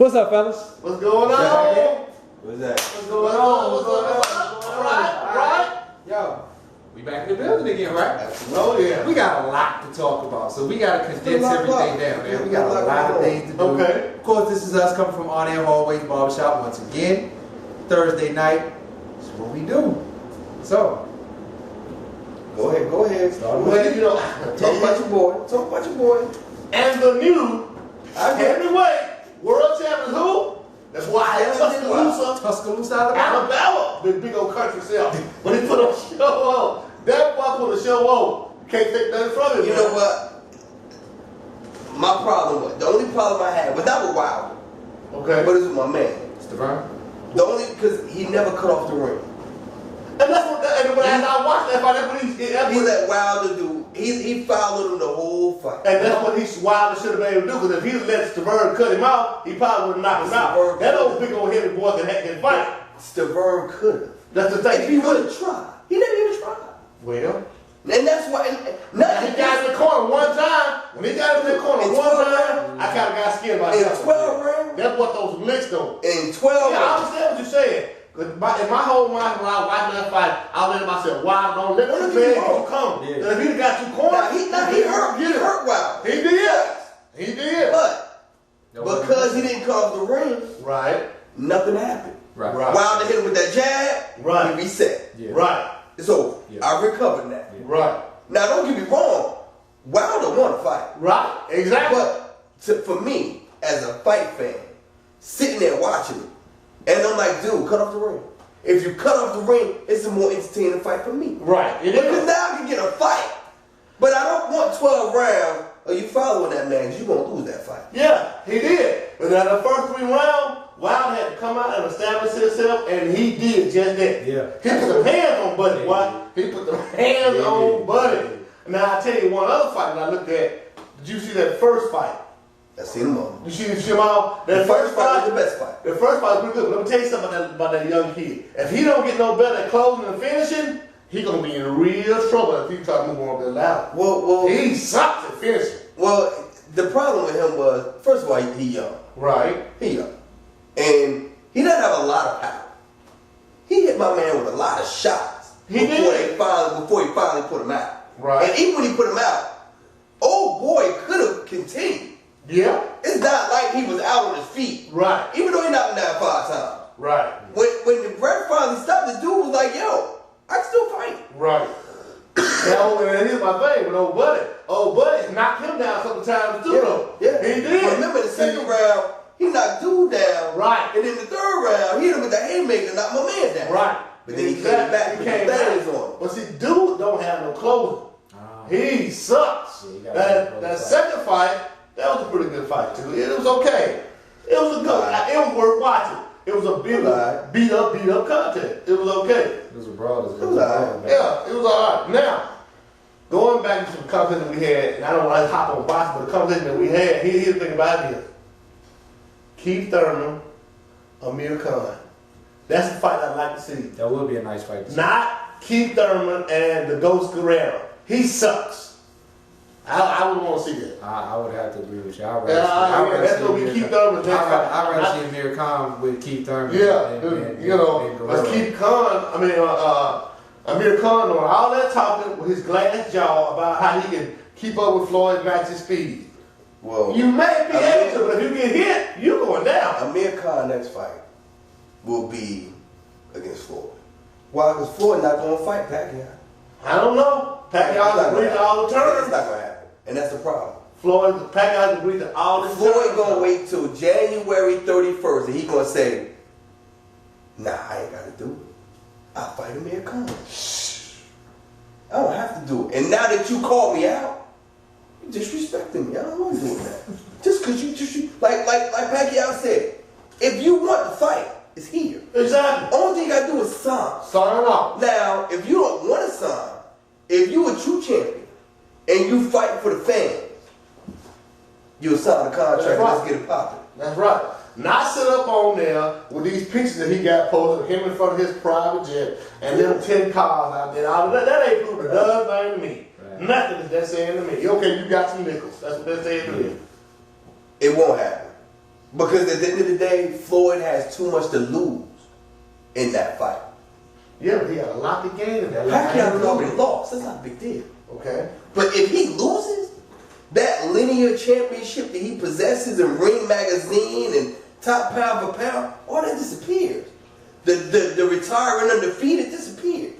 What's up, fellas? What's going on? What's that? What's going on? What's going on? All right. Yo, we back in the building again, right? Oh, yeah. We got a lot to talk about, so we got to condense everything down, man. We got a lot of things to do. Okay. Of course, this is us coming from On Air Hallways Barbershop once again. Thursday night. This is what we do. So, Go ahead. Well, you know, Talk about your boy. and the new heavyweight world champion who? That's why I had Tuscaloosa, Alabama. Alabama, big old country self. But he put a show on. That boy put a show on. Can't take nothing from him. You know what? The only problem I had, but that was Wilder. Okay. But it's with my man. Stavern. The only, because he never cut off the ring. And that's what, and when I watched that fight, that's what He let Wilder do. He followed him the whole fight. and that's what Wilder should have been able to do, because if he let Stavern cut him out, he probably would have knocked him out. That old big old heavy boy can fight. Stavern could have. That's the thing. If he would have tried. He never even tried. Well, And that's why. now he got in the corner one time. When he got in the corner one time, I kind of got scared about In that. 12 rounds? That's what those licks do. In 12 Yeah, I rounds. understand what you're saying. Cause in my whole mind when I was watching that fight, I was letting myself, wow, don't let this man get you come. Yeah. If he'd got you cornered, He hurt Wilder. He did. He did. But because he didn't cut off the ring, Right. nothing happened. Right. Wilder hit him with that jab, Right. he reset. Yeah. Right. It's over. Yeah. I recovered that. Right. Now, don't get me wrong. Wilder won the fight. Right. Exactly. But for me, as a fight fan, sitting there watching it, and I'm like, dude, cut off the ring. If you cut off the ring, it's a more entertaining fight for me. Right. It Because is. now I can get a fight. But I don't want 12 rounds of you following that man, because you're going to lose that fight. Yeah, he did. But now the first 3 rounds, Wilder had to come out and establish himself, and he did just that. Yeah. He put some hands on Buddy, boy. He put the hands on Buddy. Now I tell you one other fight that I looked at. Did you see that first fight? I seen him all. You see him all? The first fight was the best fight. The first fight was pretty good. But let me tell you something about that young kid. If he don't get no better at closing and finishing, he gonna be in real trouble if he try to move on that ladder. Well, He sucks at finishing. well, the problem with him was, first of all, he young. Right. He young. And he doesn't have a lot of power. He hit my man with a lot of shots He before did. he finally put him out. Right. And even when he put him out, old boy could have continued. Yeah. It's not like he was out on his feet. Right. Even though he knocked him down 5 times. Right. When the ref finally stopped, the dude was like, yo, I can still fight. Right. Now, and here's my thing with old Buddy. Old Buddy knocked him down a couple times too, though. Yeah. He did. Remember the second round, he knocked dude down. Right. And then the third round, he hit him with the haymaker and knocked my man down. Right. But then he came back with the bands on. But see, dude don't have no closing. He sucks. Yeah, he got That second fight, that was a pretty good fight too. It was okay. It was a good. It was worth watching. It was a big Alright. beat up contest. It was okay. It was a brawl. It was alright. Yeah, it was all right. Now, going back to some conversation we had, and I don't want to hop on boxing, but the conversation that we had, here's the thing about it. Keith Thurman, Amir Khan. That's the fight I'd like to see. That would be a nice fight to see. Not Keith Thurman and the Ghost Guerrero. He sucks. I wouldn't want to see that. I would have to agree with you. I'd That's what we Keith Thurman. I'd rather see Amir Khan with Keith Thurman. Yeah, than you know, Guerrero. let's keep Amir Khan doing all that talking with his glass jaw about how he can keep up with Floyd Max's speed. Well, You may be able to, but if you get hit, you're going down. Amir Khan next fight will be against Floyd. Why? Because Floyd not going to fight Pacquiao. I don't know. Pacquiao agreed to all the It's terms. not going to happen. And that's the problem. Pacquiao agreed to all the terms. Floyd going to wait till January 31st and he going to say, nah, I ain't got to do it. I'll fight Amir Khan. I don't have to do it. And now that you called me out, you disrespecting me. I don't want to do that. Just because you like Pacquiao said, if you want the fight, it's here. Exactly. Only thing you got to do is sign. Sign off. Now, if you don't want to sign, if you a true champion and you fight for the fans, you'll sign a contract and let's get it popping. That's right. Not sit up on there with these pictures that he got posted, him in front of his private jet, and them 10 cars out there. All of that, that ain't proving nothing to me. Right. Nothing is that saying to me. Okay, you got some nickels. That's what they're saying to me. It won't happen. Because at the end of the day, Floyd has too much to lose in that fight. Yeah, but he got a lot to gain in that. How can I already lost? That's not a big deal. Okay. But if he loses, that linear championship that he possesses in Ring Magazine and top pound for pound, all that disappears. The retiring undefeated disappears.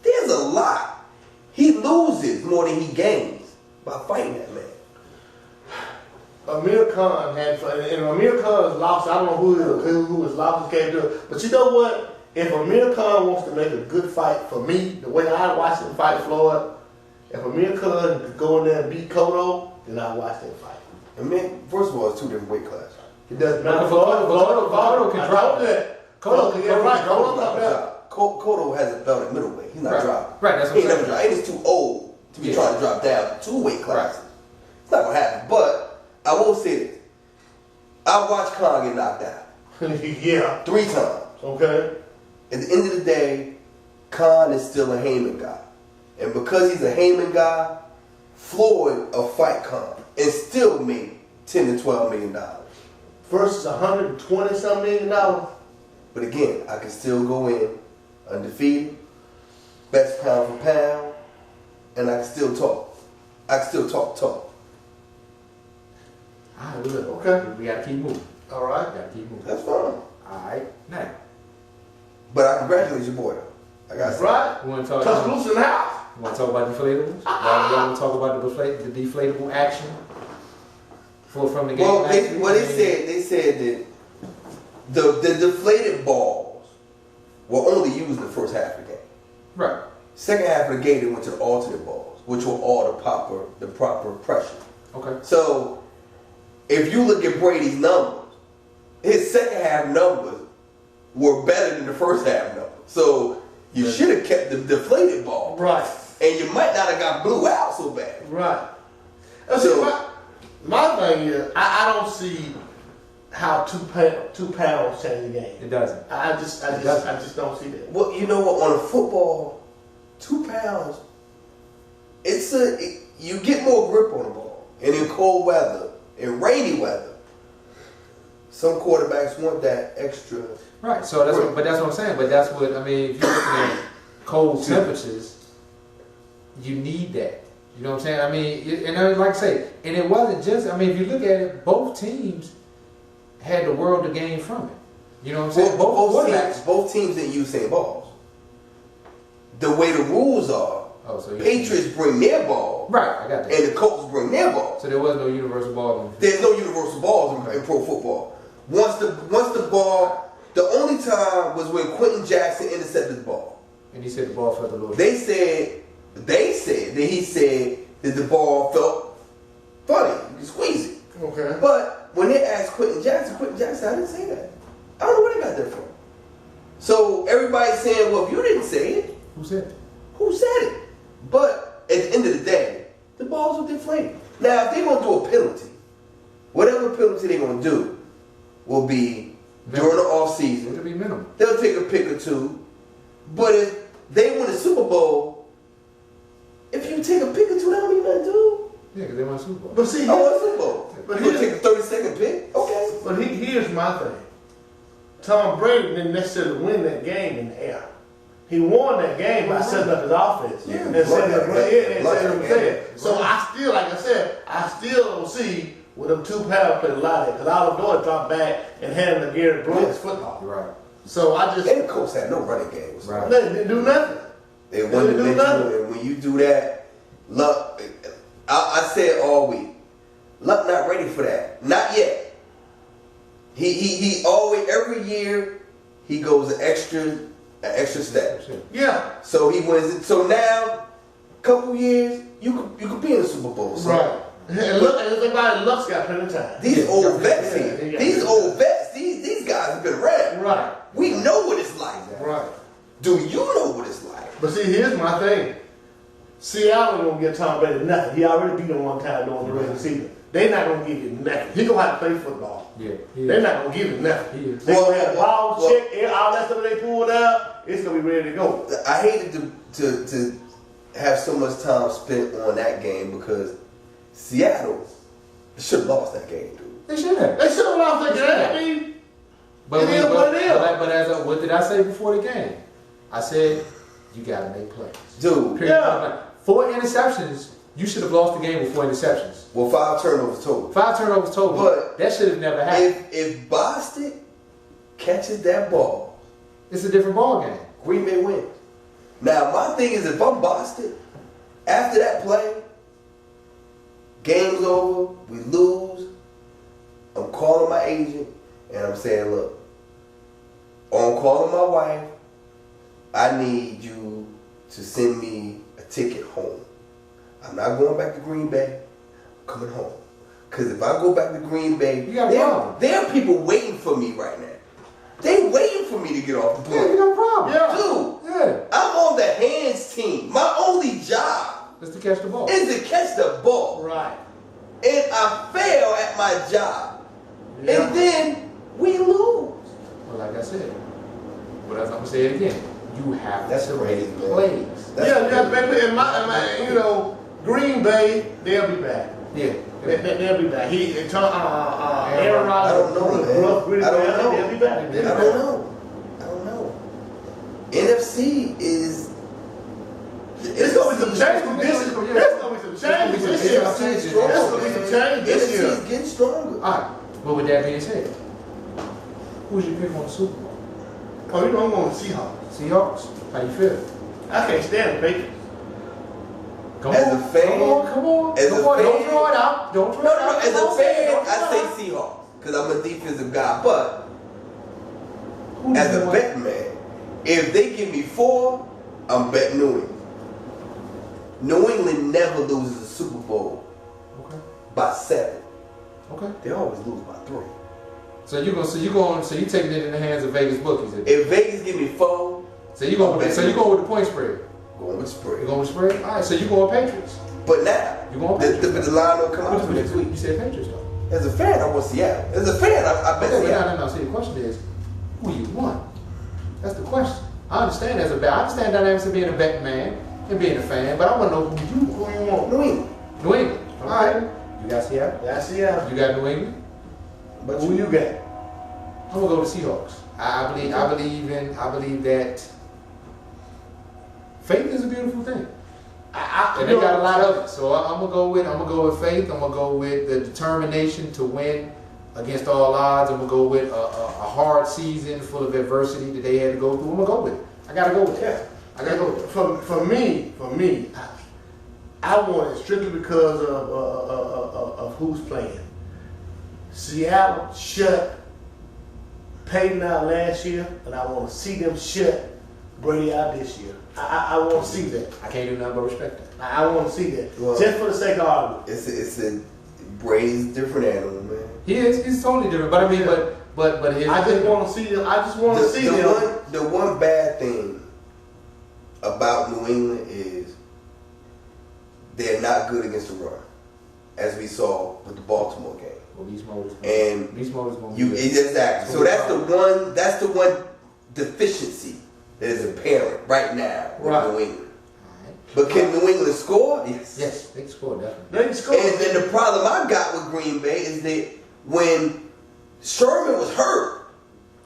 There's a lot. He loses more than he gains by fighting that man. Amir Khan had, and Amir Khan's lost. I don't know who his losses came to, but you know what? If Amir Khan wants to make a good fight for me, the way I watched him fight Floyd, if Amir Khan could go in there and beat Cotto, then I watch that fight. I mean, first of all, it's two different weight classes. It doesn't matter. Cotto can drop that. Cotto can drop. Cotto has a belt at middleweight. He's not dropping. Right, that's what I'm saying. And he's too old to be trying to drop down 2 weight classes. It's not gonna happen. But I will say this: I watched Khan get knocked out. Yeah. 3 times. Okay. At the end of the day, Khan is still a Heyman guy. And because he's a Heyman guy, Floyd will fight Khan and still make $10 to $12 million. Versus $120-something million. But again, I can still go in undefeated, best pound for pound, and I can still talk. I can still talk. All right, look. Okay. We gotta keep moving. All right. Gotta keep moving. That's fine. All right, now. But I congratulate your boy though. I got That's right. We want to talk Touch about, loose in the house. we want to talk about deflatables. Y'all want to talk about the deflatable action from the game. Well, they said that the deflated balls were only used in the first half of the game. Right. Second half of the game, they went to the alternate balls, which were all the proper pressure. Okay. So, if you look at Brady's numbers, his second half numbers were better than the first half numbers. So, you should have kept the deflated ball. Right. And you might not have got blew out so bad. Right. So- See, my thing is, I don't see how 2 pounds change the game. It doesn't. I just don't see that. Well, you know what? On a football, 2 pounds, you get more grip on the ball. And in cold weather, in rainy weather, some quarterbacks want that extra. Right. So that's what, but that's what I'm saying. But that's what I mean. If you're looking at cold temperatures, you need that. You know what I'm saying? I mean, and like I say, and it wasn't just. I mean, if you look at it, both teams had the world to gain from it. You know what I'm saying? Both teams didn't use same balls. The way the rules are, Patriots bring their ball, right? I got that. And the Colts bring their ball. So there was no universal ball. There's no universal balls in pro football. Once the ball, the only time was when Quentin Jackson intercepted the ball. And he said the ball felt a little. They said that he said that the ball felt funny. You can squeeze it. Okay. But when they asked Quentin Jackson, I didn't say that. I don't know where they got that from. So everybody's saying, well, if you didn't say it, Who said it? who said it? But at the end of the day, the balls will deflate. Now, if they're going to do a penalty, whatever penalty they're going to do will be during the off season. It'll be minimal. They'll take a pick or two. But if they win the Super Bowl, if you take a pick or two, that don't mean nothing to them. Yeah, because they won Super Bowl. But see, I won the Super Bowl. But You gonna take a 30-second pick? Okay. But here's my thing. Tom Brady didn't necessarily win that game in the air. He won that game by setting up his offense. Yeah. And setting up Right. So I still, like I said, I still don't see with them 2 pounds playing a lot of it. Because all I'm doing is drop back and hand the Gary Blunt's football. Right. So I just... And the Colts had no running games. Right. They didn't do nothing. They one dimensional, and when you do that, Luck, I said all week, Luck not ready for that. Not yet. He always, every year, he goes an extra step. Yeah. So he wins it. So now, couple years, you could be in the Super Bowl. So. Right. And look, everybody Luck's got plenty of time. These old vets here, these old vets, these guys have been around. Right. We know what it's like. Right. Do you know what it's like? But see, here's my thing. Seattle ain't gonna get Tom Brady nothing. He already beat them one time during the regular season. They not gonna give you nothing. He gonna have to play football. Yeah. They're not gonna give him nothing. They Well, gonna have ball well, check, all that stuff that they pulled out. It's gonna be ready to go. I hated to have so much time spent on that game because Seattle should have lost that game, dude. They should have. They should have lost that game. I mean, But it is what it is. what did I say before the game? I said you gotta make plays. Dude. Yeah. 4 interceptions. You should have lost the game with 4 interceptions. Well, 5 turnovers total. 5 turnovers total. But that should have never happened. If Boston catches that ball, It's a different ball game. Green Bay wins. Now, my thing is, if I'm Boston, after that play, game's over, we lose, I'm calling my agent, and I'm saying, look, I'm calling my wife, I need you to send me a ticket home. I'm not going back to Green Bay, I'm coming home. Because if I go back to Green Bay, You got a problem. there are people waiting for me right now. They waiting for me to get off the Yeah, plane. you got a problem. Yeah. Dude, Yeah. I'm on the hands team. My only job Just to catch the ball. is to catch the ball. Right. And I fail at my job. Yeah. And then we lose. Well, like I said, but as I'm gonna say it again, you have That's to crazy, make man. plays. Yeah, baby. And you know, Green Bay, they'll be back. Yeah. They'll be back. Aaron I Rodgers, don't know, man. I don't know. They'll be back. I don't know. NFC is. It's gonna be some changes this year. There's gonna be some changes this year. There's gonna be some changes this year. NFC is getting stronger. All right. But with that being said, who's your pick on the Super Bowl? Oh, you know I'm going to Seahawks. Seahawks. How you feel? I can't stand the Patriots. Come As on, a fan- come on. as Come a on. Don't fan- throw it out. Don't throw No, it out. as Come a on, fan, don't throw I it say out. Seahawks because I'm a defensive guy. But Who do as you a want? bet man, if they give me 4, I'm betting New England. New England never loses a Super Bowl Okay. by 7. Okay. They always lose by 3. So you taking it in the hands of Vegas bookies. If Vegas give me 4, So you going with the point spread. going with You spread. going with spread? All right. So you going Patriots? But now, You going the Patriots? line will come out What for you next week. You said Patriots though. As a fan, I want Seattle. As a fan, I bet Okay, Seattle. no. See, the question is, who you want? That's the question. I understand as a bet. I understand dynamics of being a betting man and being a fan, but I want to know who you want. Who you want? New England. New England. All right. You got Seattle. That's Seattle. You got New England. But who you got? I'm gonna go to Seahawks. I believe that faith is a beautiful thing, and they got a lot of it. So I'm gonna go with faith. I'm gonna go with the determination to win against all odds. I'm gonna go with a hard season full of adversity that they had to go through. I'm gonna go with it. I gotta go with it. Yeah. I gotta go with it. For me, I want it strictly because of who's playing. Seattle shut Peyton out last year, and I want to see them shut Brady out this year. I want to see that. I can't do nothing but respect that. I want to see that. Well, just for the sake of argument. It's a Brady's a different animal, man. He's totally different. But I mean, but his, I just want to see them. I just want to see them. The one bad thing about New England is they're not good against the run, as we saw with the Baltimore game. Well, Beast Mode is gonna You be exactly. So that's the one deficiency that is apparent right now with Right. New England. But can New England score? Yes. Yes, they can score definitely. They can score. And then the problem I got with Green Bay is that when Sherman was hurt,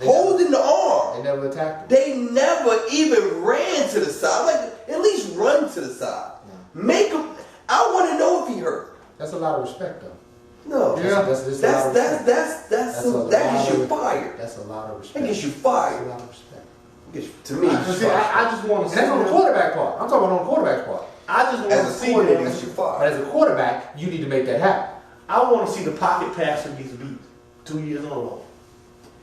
holding the arm, They never attacked him. they never even ran to the side. Like, at least run to the side. Make him. I want to know if he hurt. That's a lot of respect, though. No. Yeah. That's a lot of respect. That gets you fired. That's a lot of respect. That gets you That's a fired. lot of respect. To me, I just want to And see that's on the them. quarterback part. I'm talking about on the quarterback part. I just want to as a see coordinator, them. gets you But fired. as a quarterback, you need to make that happen. I want to see the pocket passer get beat 2 years in a row.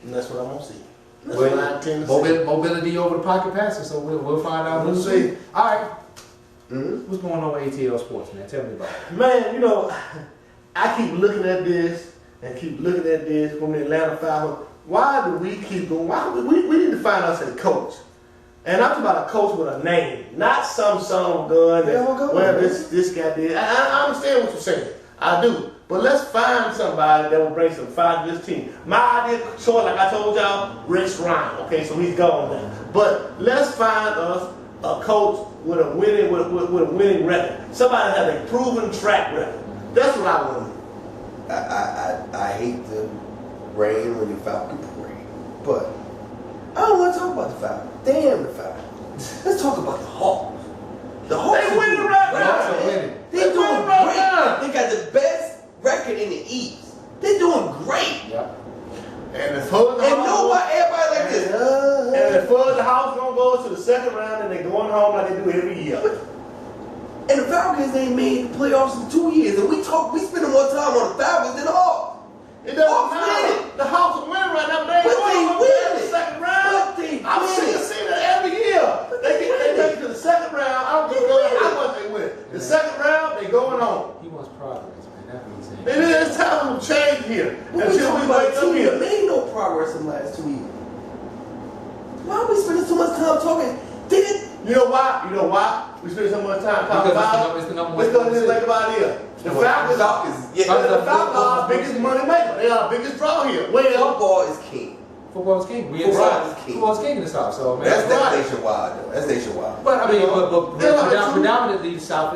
And that's what I want to see. That's what I intend to see. Mobility over the pocket passer, so we'll find out We'll who's see. see. All right. Mhm. What's going on with ATL Sports, man? Tell me about it. Man, you know, I keep looking at this and keep looking at this from the Atlanta 500. Why do we keep going? Why we need to find us a coach. And I'm talking about a coach with a name, not some son of a gun. They all go, Well, man. this guy did. I understand what you're saying. I do. But let's find somebody that will bring some fire to this team. My idea, sure, like I told y'all, Rex Ryan. Okay, so he's gone now. But let's find us a coach with a winning record. Somebody that has a proven track record. That's what I want. I hate the rain when the Falcon parade, but I don't want to talk about the Falcons. Damn the Falcons. Let's talk about the Hawks. The Hawks They winning right The now. Hawks are winning. They're doing winning right great. now. They got the best record in the East. They're doing great. Yep. And as far as the And Hawks- nobody, everybody like this. And as far as the Hawks gonna go to the second round, and they're going home like they do every year. And the Falcons ain't made the playoffs in 2 years. And we spending more time on the Falcons than the Hawks. It doesn't Hawks matter. winning. The Hawks are winning right now, but they ain't But going they to winning. the second round. But they I'm winning. seeing that every year. They make it to the second round. I don't give a winning. how much they win. The second round, they going home. He wants progress, man. That's what he's saying. It's time to change here. But we Until talking we about wake a up team that here. made no progress in the last 2 years. Why are we spending so much time talking? You know why? You know why? We spend so much time talking about It's the number one. Because this think about it here. The Falcons are the Falcons are our biggest money maker. They are our biggest draw here. Well, Football is king. Football's king. We Football inside. is king. Football's king in the South. So man, That's right. nationwide though. That's nationwide. But I mean, but Yeah, predominantly the South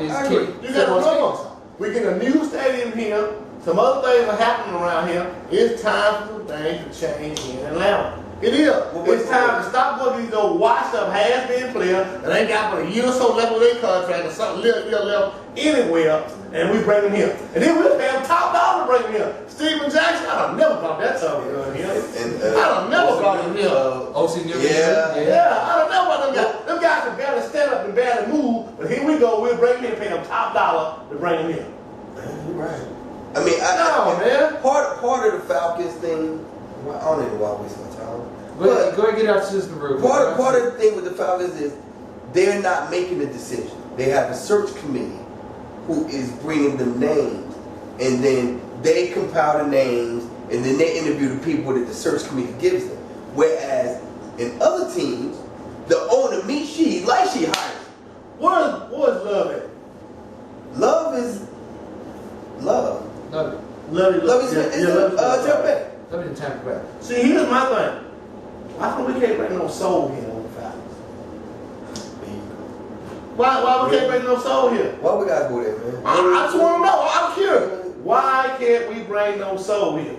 is I agree. king. you got to Football's king. remember, we get a new stadium here. Some other things are happening around here. It's time for things to change in Atlanta. It is. It's time to stop going to these old washed up has-been players that ain't got but a year or so left of their contract or something little year left anywhere, and we bring them here. And then we'll pay them top dollar to bring them here. Steven Jackson, I don't never brought that son of a gun here. I don't never brought him here. OC Newman. Yeah. Yeah, I don't know about them guys. Them guys can barely stand up and barely move, but here we go. We'll bring them and pay them top dollar to bring them here. You're right. I mean, man. Part of the Falcons thing. I don't even know why I waste my time. Go ahead and get out the system real quick. Part of the thing with the Falcons is they're not making a decision. They have a search committee who is bringing them names, and then they compile the names, and then they interview the people that the search committee gives them. Whereas in other teams, the owner meets she like she hires. What is love at? Love is love. Love it. Love is Choppin. Love it in Tampa Bay. See, here's my thing. Why come we can't bring no soul here on the Falcons? Why we can't bring no soul here? Why we gotta go there, man? I just want to know. I'm curious. Why can't we bring no soul here?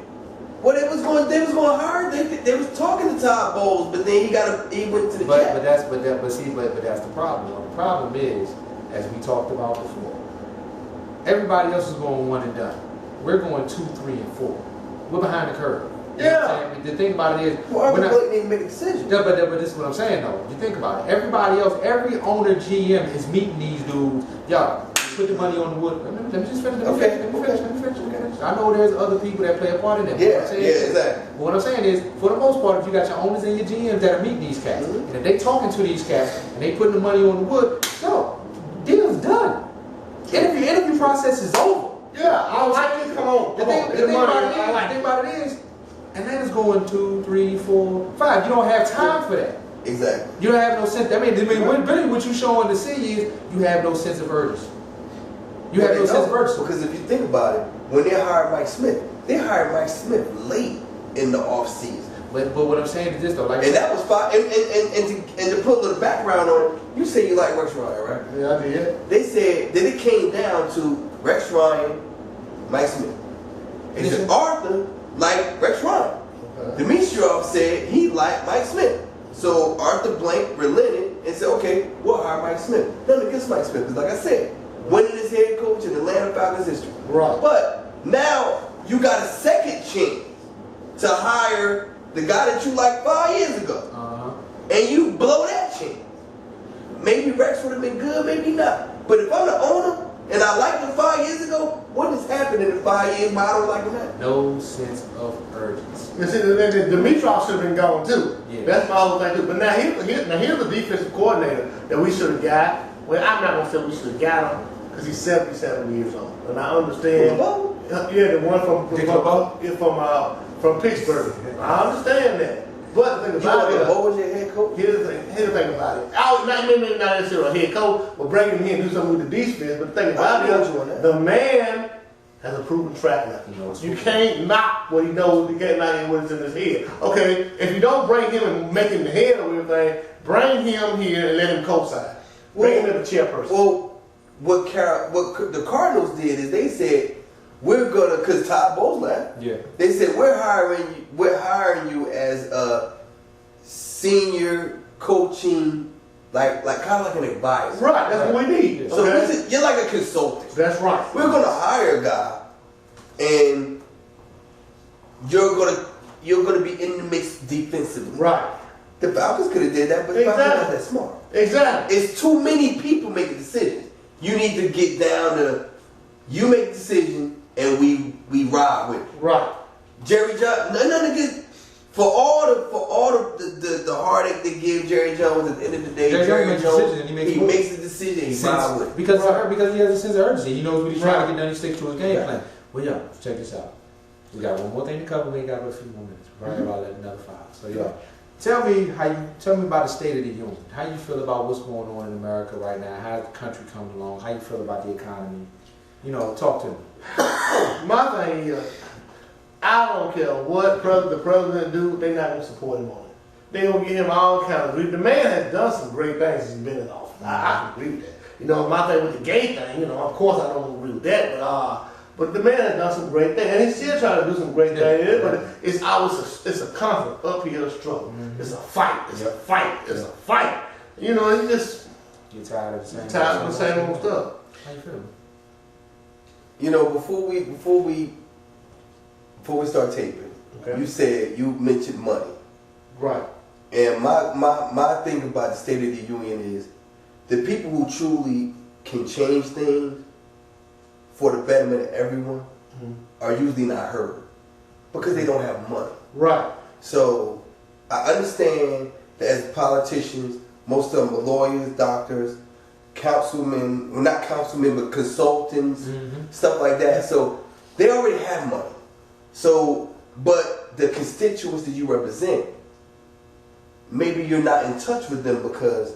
Well, they was going to hire. They was talking to Todd Bowles, but then he went to the But Jets. that's the problem. The problem is, as we talked about before, everybody else is going one and done. We're going 2, 3, and 4. We're behind the curve. You know what I'm saying? The thing about it is, Well, we're not. Blake didn't make a decision. Yeah, but this is what I'm saying though. You think about it. Everybody else, every owner, GM is meeting these dudes. Y'all, put the money on the wood. Let me just finish. Let me finish. I know there's other people that play a part in that. Yeah, What I'm saying exactly. But what I'm saying is, for the most part, if you got your owners and your GMs that are meeting these cats, and if they talking to these cats and they putting the money on the wood, yo, deal's done. Interview process is over. Yeah, I like it. Come on. The thing about it is, Atlanta's going 2, 3, 4, 5. You don't have time for that. Exactly. You don't have no sense. What you showing to see is you have no sense of urgency. You have no sense of urgency. Because if you think about it, when they hired Mike Smith, they hired Mike Smith late in the offseason. But what I'm saying is this though, like, and that was fine. And to put a little background on it, you say you like Rex Ryan, right? Yeah, I did. They said that it came down to Rex Ryan, Mike Smith. They said Arthur liked Rex Ryan. Dimitrov said he liked Mike Smith. So Arthur Blank relented and said, okay, we'll hire Mike Smith. Nothing against Mike Smith, because like I said, winningest head coach in Atlanta Falcons history. Right. But now you got a second chance to hire the guy that you liked 5 years ago. And you blow that chance. Maybe Rex would have been good, maybe not. But if I'm the owner and I liked him 5 years ago, what has happened in the 5 years why I don't like him now? no sense of urgency. You see, Dimitrov should have been gone too. Yeah. That's my whole thing too. But now here's the defensive coordinator that we should have got. Well, I'm not gonna say we should have got him because he's 77 years old, and I understand. Yeah, the one from Pittsburgh. I understand that. But the thing about it, what was your head coach? Here's the thing about it. Maybe not necessarily a head coach, but bring him here and do something with the defense. But the thing about it, the man has a proven track record. You can't knock what he knows. You can't knock what's in his head. Okay, if you don't bring him and make him the head of everything, bring him here and let him co-sign. Bring him as a chairperson. Well, what the Cardinals did is they said, we're gonna, cause Todd Bowles left. Yeah. They said we're hiring you as a senior coaching, like kind of like an advisor. Right, that's what we need. So Okay? you're like a consultant. That's right. We're gonna hire a guy, and you're gonna be in the mix defensively. Right. The Falcons could have did that, but the Falcons not that smart. Exactly. It's too many people making decisions. You need to get down to you make the decision and we ride with it. Right. Jerry Jones, nothing against for all the heartache they give Jerry Jones at the end of the day. Jerry Jones makes the decision. He ride with it because he has a sense of urgency. He knows what he's trying to get done. He sticks to his game plan. Well, yeah, check this out. We got one more thing to cover. We ain't got but a few more minutes. Right about another 5. So yeah. Tell me about the state of the union. How you feel about what's going on in America right now? How the country coming along? How you feel about the economy? You know, talk to me. My thing is, I don't care what the president do, they're not gonna support him on it. They're gonna give him all kinds of grief. The man has done some great things since he's been in office. I agree with that. You know, my thing with the gay thing, you know, of course I don't agree with that, but the man has done some great things, and he's still trying to do some great things. But it's a constant uphill struggle. Mm-hmm. It's a fight. It's a fight. It's a fight. You know, you just get tired of the same old stuff. How you feel? You know, before we start taping, okay. You mentioned money, right? And my thing about the State of the Union is the people who truly can change things for the betterment of everyone are usually not heard because they don't have money. Right. So I understand that as politicians, most of them are lawyers, doctors, councilmen, well not councilmen, but consultants, stuff like that. So they already have money. So, but the constituents that you represent, maybe you're not in touch with them because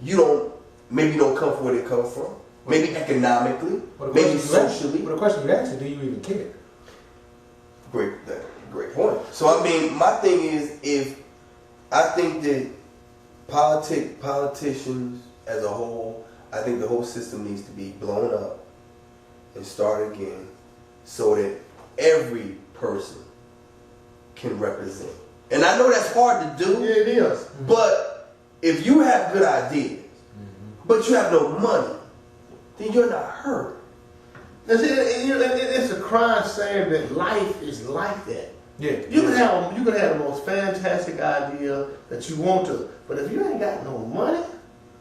you don't come from where they come from. Maybe economically, maybe socially. But the question you asked is, do you even care? Great point. So I mean, my thing is, I think that politicians as a whole, I think the whole system needs to be blown up and start again, so that every person can represent. And I know that's hard to do. Yeah, it is. But if you have good ideas, but you have no money, then you're not heard. It's a crime saying that life is like that. Yeah. You can have the most fantastic idea that you want to, but if you ain't got no money,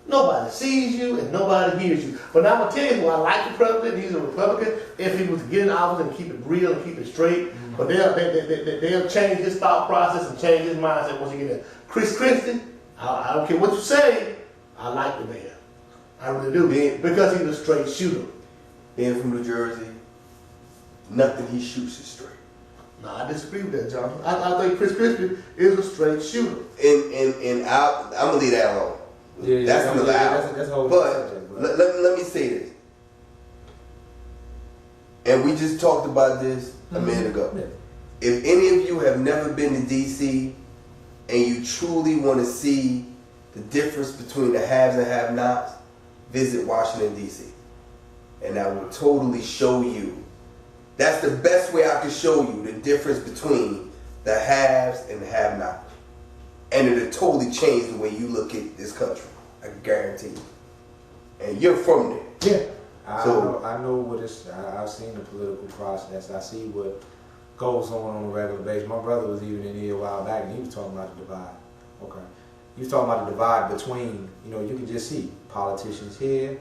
nobody sees you and nobody hears you. But now I'm gonna tell you who I like the president. He's a Republican. If he was to get in office and keep it real and keep it straight, but they'll change his thought process and change his mindset once he get there. Chris Christie, I don't care what you say, I like the man. I really do. Because he's a straight shooter. Being from New Jersey, nothing he shoots is straight. No, I disagree with that, John. I think Chris Christie is a straight shooter. And I'm gonna leave that alone. Yeah, that's another hour. That's a whole subject. Let me say this. And we just talked about this a minute ago. Yeah. If any of you have never been to DC and you truly want to see the difference between the haves and have-nots, visit Washington, D.C. And I will totally show you. That's the best way I can show you the difference between the haves and the have-nots. And it'll totally change the way you look at this country. I guarantee you. And you're from there. Yeah. I know what it's, I've seen the political process. I see what goes on a regular basis. My brother was even in here a while back and he was talking about the divide. Okay. He was talking about the divide between, you know, you can just see politicians here,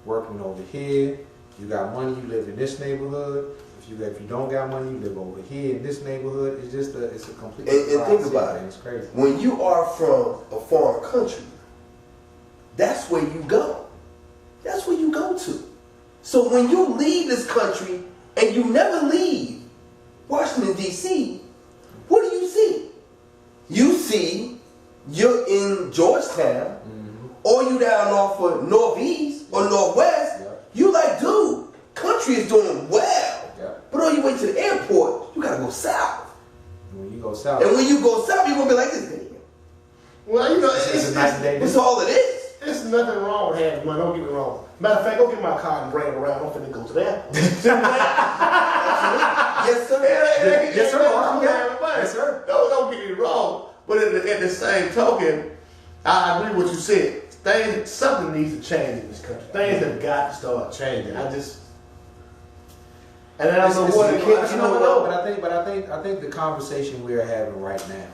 working over here. You got money, you live in this neighborhood. If you don't got money, you live over here in this neighborhood. It's just it's a complete. And think about it. It's crazy. When you are from a foreign country, that's where you go. That's where you go to. So when you leave this country and you never leave Washington, D.C., what do you see? You see you're in Georgetown, or you down off of Northeast or Northwest. Yep. You like, dude, country is doing well. Yep. But on your way to the airport, you gotta go south. When you go south. And when you go south, you're gonna be like this. Well, you know, it's all it is. It's nothing wrong with having money. Don't get me wrong. Matter of fact, go get my card and bring it around. I'm finna go to that. Yes, sir. Yes, sir. Yes, sir. Don't get me wrong. But at the same token, I agree with what you said. Something needs to change in this country. Things have got to start changing. And I don't know what it is. You know what? But I think the conversation we're having right now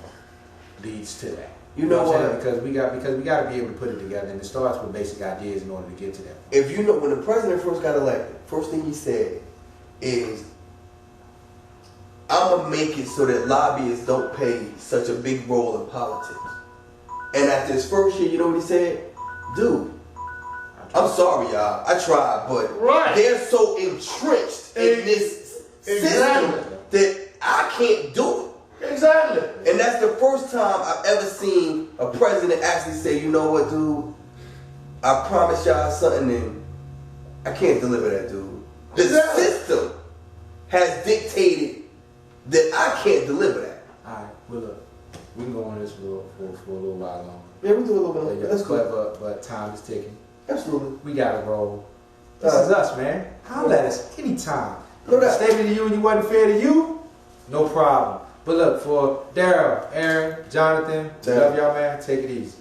leads to that. You know what? Because we got to be able to put it together, and it starts with basic ideas in order to get to that. If you know, when the president first got elected, first thing he said is, "I'm gonna make it so that lobbyists don't play such a big role in politics." And after his first year, you know what he said? Dude, I'm sorry, y'all. I tried, but they're so entrenched in this system that I can't do it. Exactly. And that's the first time I've ever seen a president actually say, "You know what, dude? I promise y'all something, and I can't deliver that, dude. The system has dictated that I can't deliver that." All right, well, look, we can go on this for a little while longer. Yeah, we do a little bit longer. That's cool. But time is ticking. Absolutely. We gotta roll. This is us, man. Holler at us anytime. No doubt. Statement to you and you wasn't fair to you, no problem. But look, for Daryl, Aaron, Jonathan, love y'all, man. Take it easy.